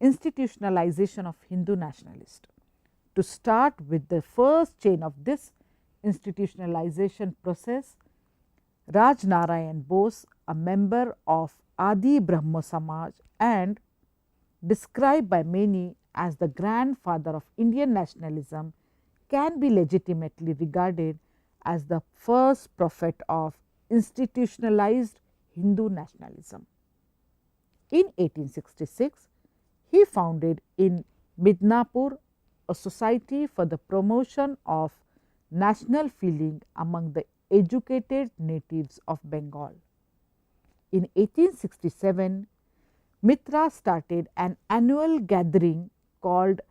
institutionalization of Hindu nationalists. To start with the first chain of this institutionalization process, Raj Narayan Bose, a member of Adi Brahmo Samaj and described by many as the grandfather of Indian nationalism, can be legitimately regarded as the first prophet of institutionalized Hindu nationalism. In 1866, he founded in Midnapur a society for the promotion of national feeling among the educated natives of Bengal. In 1867, Mitra started an annual gathering called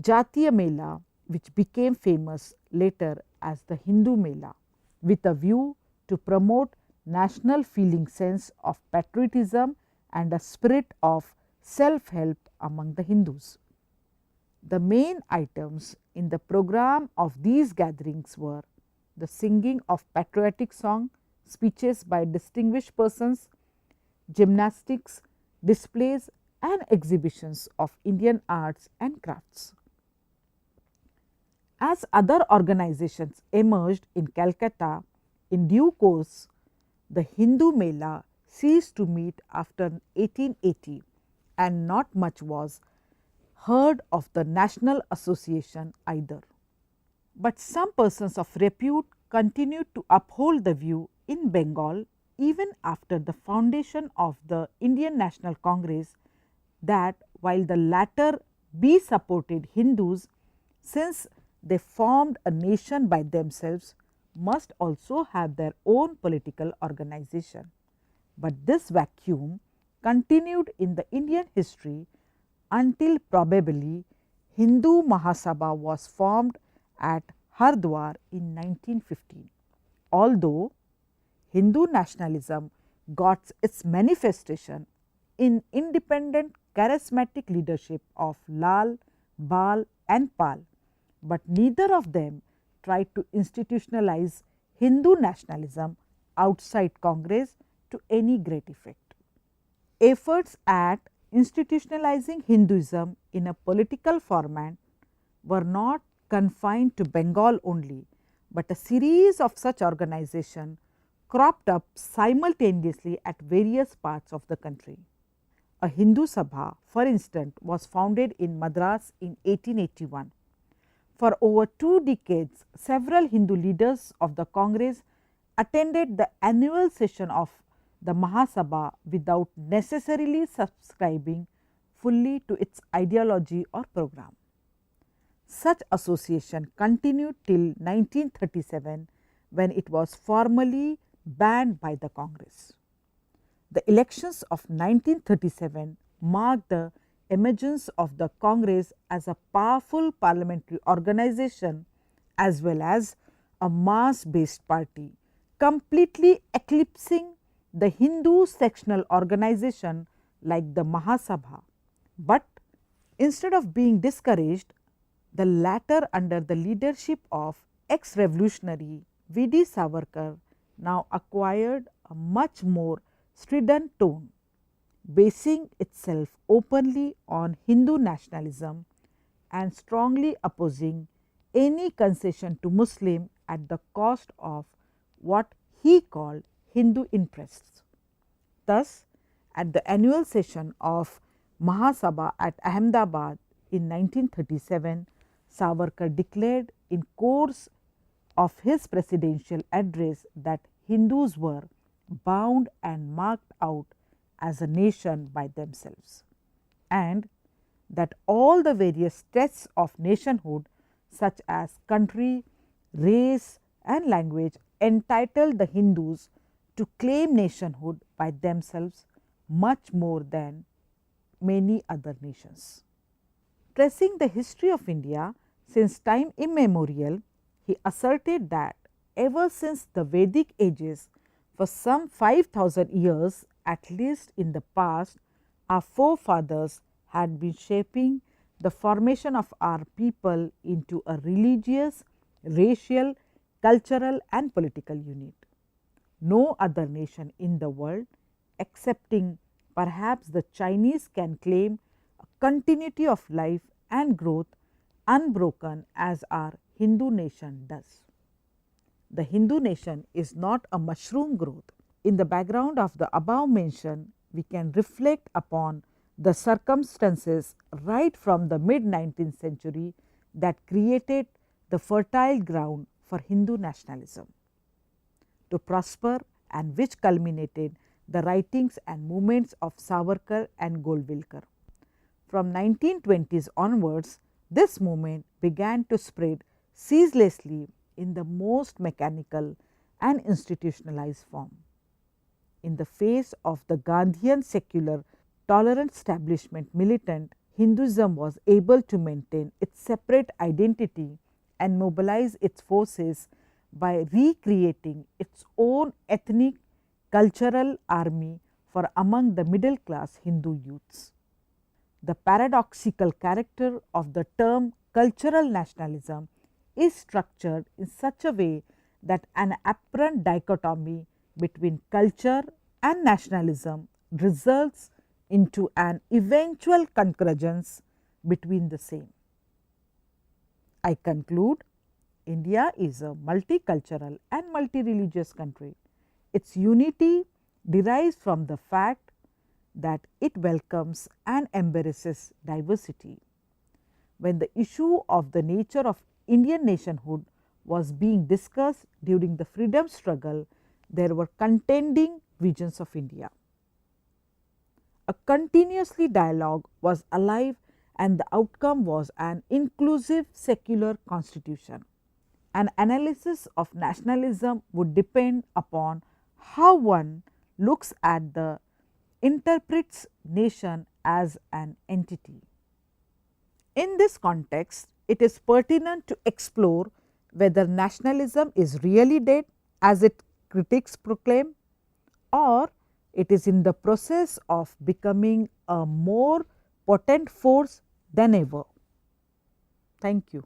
Jatiya Mela, which became famous later as the Hindu Mela, with a view to promote national feeling, sense of patriotism and a spirit of self-help among the Hindus. The main items in the program of these gatherings were the singing of patriotic song, speeches by distinguished persons, gymnastics, displays and exhibitions of Indian arts and crafts. As other organizations emerged in Calcutta, in due course, the Hindu Mela ceased to meet after 1880 and not much was heard of the National Association either. But some persons of repute continued to uphold the view in Bengal even after the foundation of the Indian National Congress that while the latter be supported Hindus, since they formed a nation by themselves, must also have their own political organization. But this vacuum continued in the Indian history until probably Hindu Mahasabha was formed at Hardwar in 1915. Although Hindu nationalism got its manifestation in independent charismatic leadership of Lal, Bal and Pal, but neither of them tried to institutionalize Hindu nationalism outside Congress to any great effect. Efforts at institutionalizing Hinduism in a political format were not confined to Bengal only, but a series of such organizations cropped up simultaneously at various parts of the country. A Hindu Sabha, for instance, was founded in Madras in 1881. For over 2 decades, several Hindu leaders of the Congress attended the annual session of the Mahasabha without necessarily subscribing fully to its ideology or program. Such association continued till 1937, when it was formally banned by the Congress. The elections of 1937 marked the emergence of the Congress as a powerful parliamentary organization as well as a mass based party, completely eclipsing the Hindu sectional organization like the Mahasabha. But instead of being discouraged, the latter under the leadership of ex-revolutionary V.D. Savarkar now acquired a much more strident tone, basing itself openly on Hindu nationalism and strongly opposing any concession to Muslim at the cost of what he called Hindu interests. Thus, at the annual session of Mahasabha at Ahmedabad in 1937, Savarkar declared in course of his presidential address that Hindus were bound and marked out as a nation by themselves, and that all the various tests of nationhood such as country, race and language entitled the Hindus to claim nationhood by themselves much more than many other nations. Tracing the history of India since time immemorial, he asserted that ever since the Vedic ages, for some 5,000 years at least in the past, our forefathers had been shaping the formation of our people into a religious, racial, cultural and political unit. No other nation in the world, excepting perhaps the Chinese, can claim a continuity of life and growth unbroken as our Hindu nation does. The Hindu nation is not a mushroom growth. In the background of the above mentioned, we can reflect upon the circumstances right from the mid 19th century that created the fertile ground for Hindu nationalism to prosper and which culminated the writings and movements of Savarkar and Golwalkar. From 1920s onwards, this movement began to spread ceaselessly in the most mechanical and institutionalized form. In the face of the Gandhian secular tolerant establishment militant, Hinduism was able to maintain its separate identity and mobilize its forces by recreating its own ethnic cultural army for among the middle class Hindu youths. The paradoxical character of the term cultural nationalism is structured in such a way that an apparent dichotomy between culture and nationalism results into an eventual convergence between the same. I conclude, India is a multicultural and multi-religious country. Its unity derives from the fact that it welcomes and embraces diversity. When the issue of the nature of Indian nationhood was being discussed during the freedom struggle, there were contending visions of India. A continuously dialogue was alive and the outcome was an inclusive secular constitution. An analysis of nationalism would depend upon how one looks at the interprets nation as an entity. In this context, it is pertinent to explore whether nationalism is really dead as its critics proclaim, or it is in the process of becoming a more potent force than ever. Thank you.